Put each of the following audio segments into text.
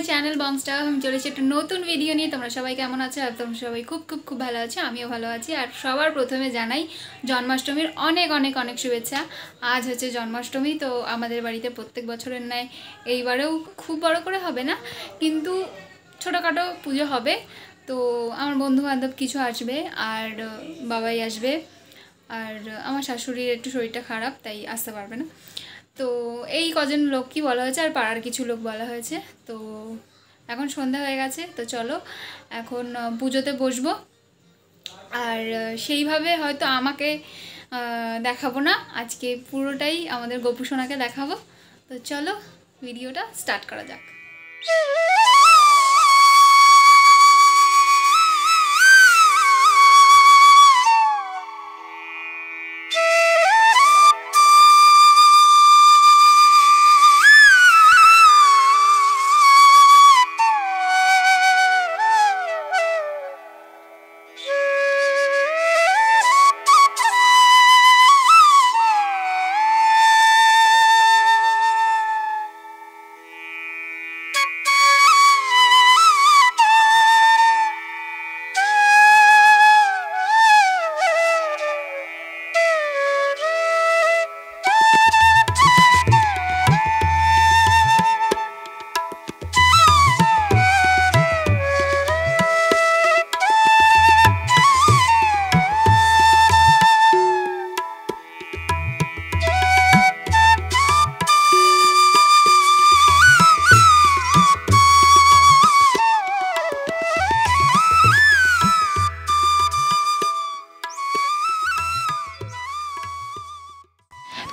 Channel বংস্টার আমি চলেছি একটা নতুন ভিডিও নিয়ে। তোমরা সবাই কেমন আছো? আর তোমরা সবাই খুব খুব খুব ভালো আছো, আমিও ভালো আছি। আর সবার প্রথমে জানাই জন্মাষ্টমীর অনেক অনেক অনেক শুভেচ্ছা। আজ হচ্ছে জন্মাষ্টমী, তো আমাদের বাড়িতে প্রত্যেক বছরের ন্যায় এইবারেও খুব বড় করে হবে না, কিন্তু ছোটোখাটো পুজো হবে। তো আমার বন্ধু বান্ধব কিছু আসবে, আর বাবাই আসবে, আর আমার শাশুড়ির একটু শরীরটা খারাপ, তাই আসতে পারবে না। তো এই কজন লোকই বলা হয়েছে, আর পাড়ার কিছু লোক বলা হয়েছে। তো এখন সন্ধ্যা হয়ে গেছে, তো চলো এখন পুজোতে বসবো। আর সেইভাবে হয়তো আমাকে দেখাবো না, আজকে পুরোটাই আমাদের গোপু সোনাকে দেখাবো। তো চলো ভিডিওটা স্টার্ট করা যাক।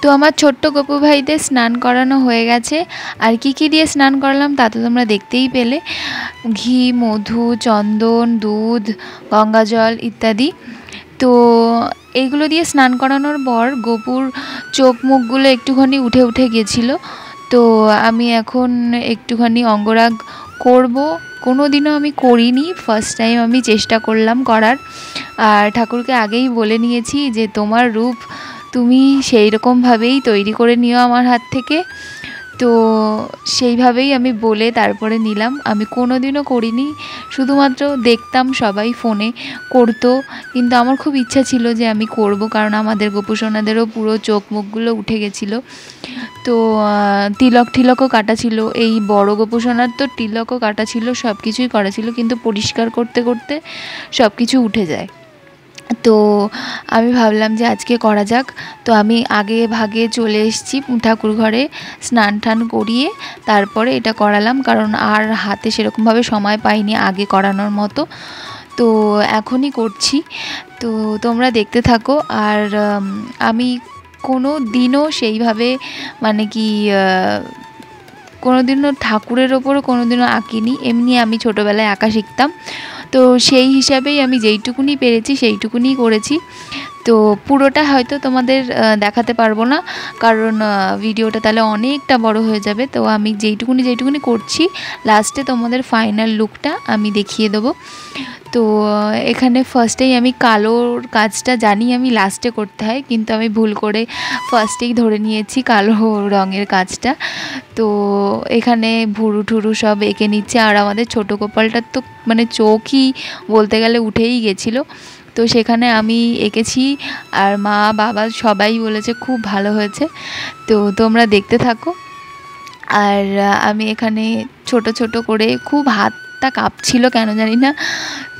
তো আমার ছোট্ট গপু ভাইদের স্নান করানো হয়ে গেছে। আর কি দিয়ে স্নান করালাম তা তো তোমরা দেখতেই পেলে। ঘি, মধু, চন্দন, দুধ, গঙ্গা জল ইত্যাদি। তো এইগুলো দিয়ে স্নান করানোর পর গপুর চোখ মুখগুলো একটুখানি উঠে উঠে গেছিলো। তো আমি এখন একটুখানি অঙ্গরাগ করব। কোনো দিনও আমি করিনি, ফার্স্ট টাইম আমি চেষ্টা করলাম করার। আর ঠাকুরকে আগেই বলে নিয়েছি যে তোমার রূপ তুমি সেই রকমভাবেই তৈরি করে নিও আমার হাত থেকে। তো সেইভাবেই আমি বলে তারপরে নিলাম। আমি কোনো দিনও করিনি, শুধুমাত্র দেখতাম সবাই ফোনে করতো, কিন্তু আমার খুব ইচ্ছা ছিল যে আমি করব, কারণ আমাদের গোপুসোনাদেরও পুরো চোখ মুখগুলো উঠে গেছিলো। তো তিলকও কাটা ছিল, এই বড় গোপুসোনার তো তিলকও কাটা ছিল, সব কিছুই করা ছিল, কিন্তু পরিষ্কার করতে করতে সব কিছু উঠে যায়। তো আমি ভাবলাম যে আজকে করা যাক। তো আমি আগে ভাগে চলে এসেছি ঠাকুর ঘরে, স্নান টান করিয়ে তারপরে এটা করালাম, কারণ আর হাতে সেরকমভাবে সময় পাইনি আগে করানোর মতো। তো এখনই করছি, তো তোমরা দেখতে থাকো। আর আমি কোনো দিনও সেইভাবে মানে কি কোনো দিনও ঠাকুরের ওপরও কোনো দিনও আঁকিনি, এমনি আমি ছোটোবেলায় আঁকা শিখতাম। তো সেই হিসাবেই আমি যেইটুকুনি পেরেছি সেইটুকুনি করেছি। তো পুরোটা হয়তো তোমাদের দেখাতে পারবো না, কারণ ভিডিওটা তাহলে অনেকটা বড় হয়ে যাবে। তো আমি যেইটুকুনি করছি, লাস্টে তোমাদের ফাইনাল লুকটা আমি দেখিয়ে দেবো। তো এখানে ফার্স্টেই আমি কালোর কাজটা জানি আমি লাস্টে করতে হয়, কিন্তু আমি ভুল করে ফার্স্টেই ধরে নিয়েছি কালো রঙের কাজটা। তো এখানে ভুরু ঠুরু সব এঁকে নিচ্ছে। আর আমাদের ছোটো গোপালটার তো মানে চোখই বলতে গেলে উঠেই গেছিলো। তো সেখানে আমি এঁকেছি, আর মা বাবা সবাই বলেছে খুব ভালো হয়েছে। তো তোমরা দেখতে থাকো। আর আমি এখানে ছোট ছোট করে, খুব হাতটা কাঁপছিল কেন জানি না,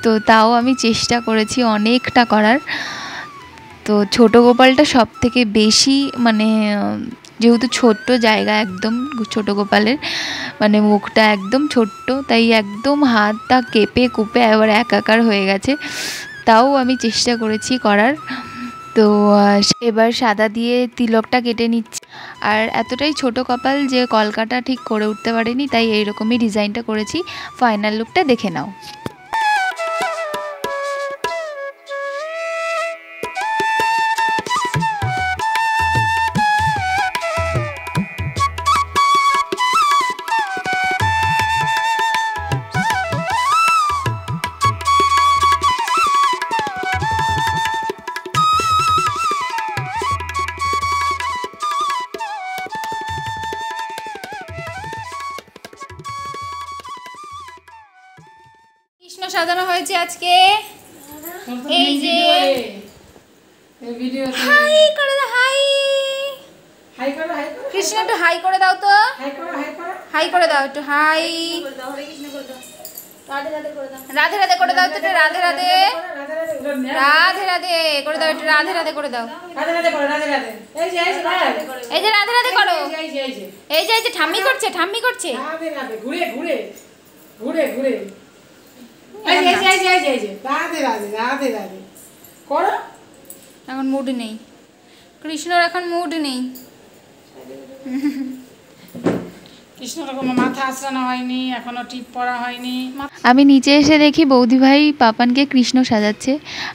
তো তাও আমি চেষ্টা করেছি অনেকটা করার। তো ছোট গোপালটা সব থেকে বেশি মানে যেহেতু ছোট্ট জায়গা, একদম ছোট গোপালের মানে মুখটা একদম ছোট্ট, তাই একদম হাতটা কেঁপে কুপে এবার একাকার হয়ে গেছে। তাও আমি চেষ্টা করেছি করার। তো এবার সাদা দিয়ে তিলকটা কেটে নিচ্ছি। আর এতটাই ছোট কপাল যে কলকাটা ঠিক করে উঠতে পারিনি, তাই এইরকমই ডিজাইনটা করেছি। ফাইনাল লুকটা দেখে নাও। আজকে এই যে হাই করে দাও, হাই হাই করো, হাই করো কৃষ্ণ, একটু হাই করে দাও তো, হাই করো, হাই করো, হাই করে দাও, একটু হাই রাধে রাধে করে দাও, রাধে রাধে করে দাও তো, রাধে রাধে রাধে রাধে করে দাও, একটু রাধে রাধে করে দাও, রাধে রাধে করো, রাধে রাধে এই যে রাধে রাধে করো, এই যে ঠাম্মি করছে, ঠাম্মি করছে রাধে রাধে ঘুরে ঘুরে ঘুরে ঘুরে এই যে রাধে রাধে রাধে রাধে করো। এখন মুড নেই কৃষ্ণর, এখন মুড নেই। কৃষ্ণর কোনো মাথা আঁচড়ানো হয়নি, এখনো টিপ পরা হয়নি। আমি নিচে এসে দেখি বৌদি ভাই পাপানকে কৃষ্ণ সাজাচ্ছে।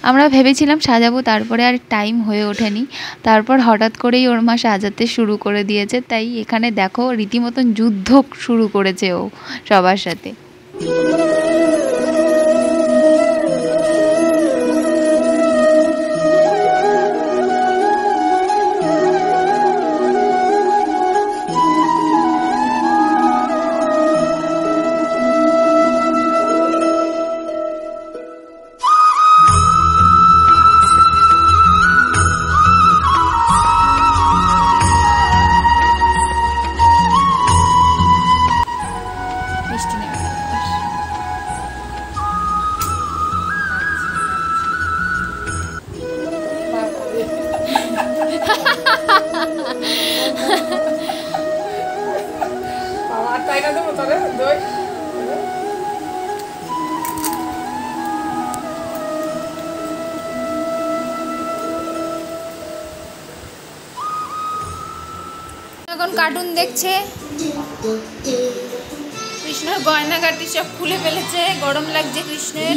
আমরা ভেবেছিলাম সাজাবো, তারপরে আর টাইম হয়ে ওঠেনি। তারপর হঠাৎ করেই ওর মা সাজাতে শুরু করে দিয়েছে। তাই এখানে দেখো রীতিমতন যুদ্ধ শুরু করেছে ও সবার সাথে। এখন কার্টুন দেখছে। কৃষ্ণের গয়নাগাটি সব খুলে ফেলেছে, গরম লাগছে কৃষ্ণের।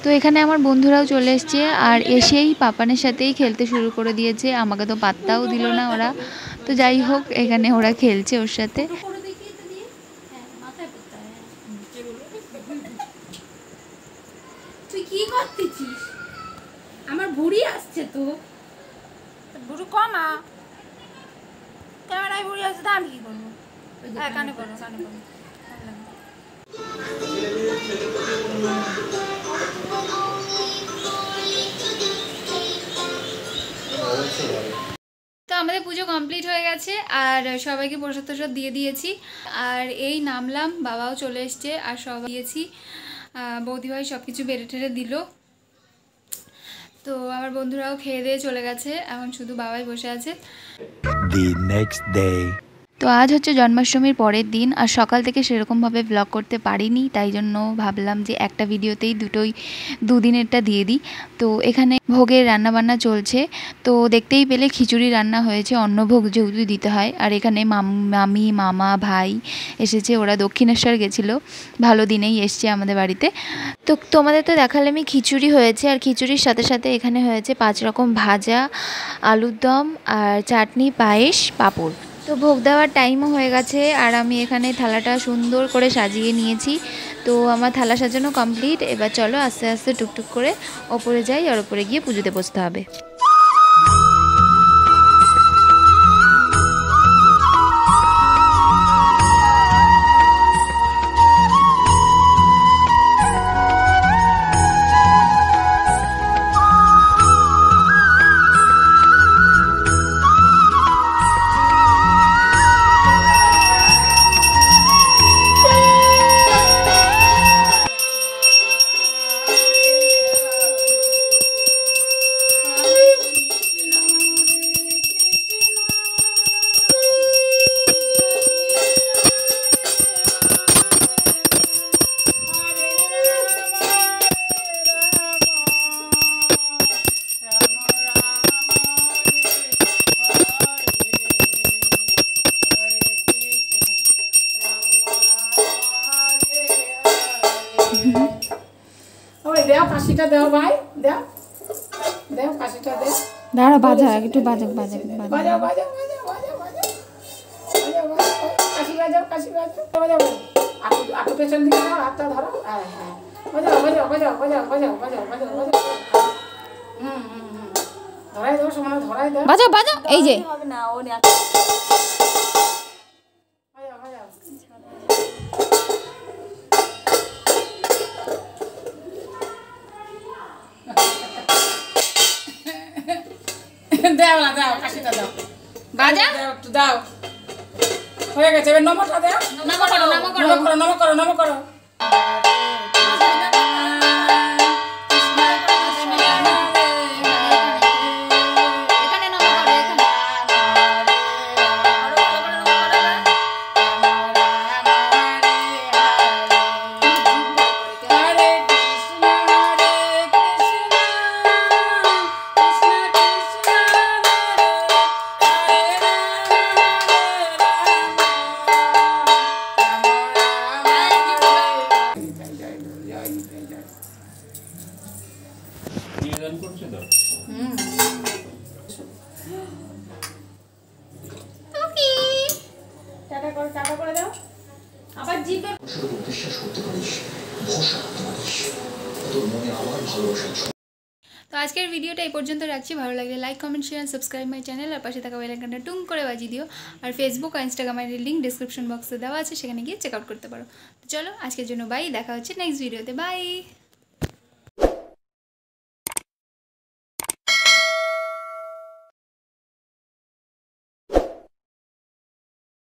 তো এখানে আমার বন্ধুরাও চলে এসছে, আর এসেই পাপানের সাথেই খেলতে শুরু করে দিয়েছে। আমাকে তো পাত্তাও দিল না ওরা। তো যাই হোক, এখানে ওরা খেলছে ওর সাথে। তুই কি করতেছিস? আমার বুড়ি আসছে তো। বুড়ি কমা, ক্যামেরায় বুড়ি আসছে, তা আমি কি করবো? হ্যাঁ, কানে করো, কানে করো। তো আমাদের পুজো কমপ্লিট হয়ে গেছে, আর সবাইকে প্রসাদ টসাদ দিয়ে দিয়েছি। আর এই নামলাম, বাবাও চলে এসছে, আর সবাই দিয়েছি। বৌদিভাই সব কিছু বেড়ে টেড়ে দিল। তো আমার বন্ধুরাও খেয়ে দিয়ে চলে গেছে, এখন শুধু বাবাই বসে আছে। তো আজ হচ্ছে জন্মাষ্টমীর পরের দিন, আর সকাল থেকে সেরকমভাবে ব্লগ করতে পারিনি, তাই জন্য ভাবলাম যে একটা ভিডিওতেই দুদিনেরটা দিয়ে দিই। তো এখানে ভোগের রান্নাবান্না চলছে। তো দেখতেই পেলে খিচুড়ি রান্না হয়েছে, অন্নভোগ যেহেতু দিতে হয়। আর এখানে মামি, মামা, ভাই এসেছে, ওরা দক্ষিণেশ্বর গেছিলো, ভালো দিনেই এসছে আমাদের বাড়িতে। তো তোমাদের তো দেখালামই খিচুড়ি হয়েছে, আর খিচুড়ির সাথে সাথে এখানে হয়েছে 5 রকম ভাজা, আলুর দম, আর চাটনি, পায়েস, পাঁপড়। তো ভোগ দেওয়ার টাইমও হয়ে গেছে, আর আমি এখানে থালাটা সুন্দর করে সাজিয়ে নিয়েছি। তো আমার থালা সাজানো কমপ্লিট। এবার চলো আস্তে আস্তে টুকটুক করে ওপরে যাই, আর ওপরে গিয়ে পুজোতে বসতে হবে। ওই দেও কাশিটা দেও ভাই, দেও দেও কাশিটা দেও। দাঁড়া বাজা একটু বাজাক বাজাক বাজাও বাজাও বাজাও বাজাও বাজাও বাজাও বাজাও, কাশি বাজাও কাশি বাজাও বাজাও। আটু পেছন দিকে দাও, হাতটা ধরো। হ্যাঁ হ্যাঁ, বাজাও বাজাও বাজাও বাজাও বাজাও বাজাও বাজাও বাজাও। ধরাই দাও সমানে, ধরাই দাও। বাজাও বাজাও, এই যে হবে না, ও বাজাও বাজাও। দাও না, দাও কাশিটা দাও, বাজা দাও একটু দাও। হয়ে গেছে, এবার নমটা দাও। নমো করো নমো করো নম করো নম করো নম করো। এখানে নমো করো, এখানে টাটা করে, টাটা করে দাও। আবার জিভে বিশ্বাস করতে পারিস, ভরসা করতে পারিস, তোর মনে আমার ভালোবাসা। তো আজকের ভিডিওটা এই পর্যন্ত রাখছি। ভালো লাগলে like comment share subscribe my channel, আর পাশে থাকা বেল আইকনটা টুং করে বাজিয়ে দিও। আর ফেসবুক আর ইনস্টাগ্রামের লিঙ্ক ডিসক্রিপশন বক্সে দেওয়া আছে, সেখানে গিয়ে চেক আউট করতে পারো। তো চলো আজকের জন্য বাই, দেখা হচ্ছে নেক্সট ভিডিওতে, বাই।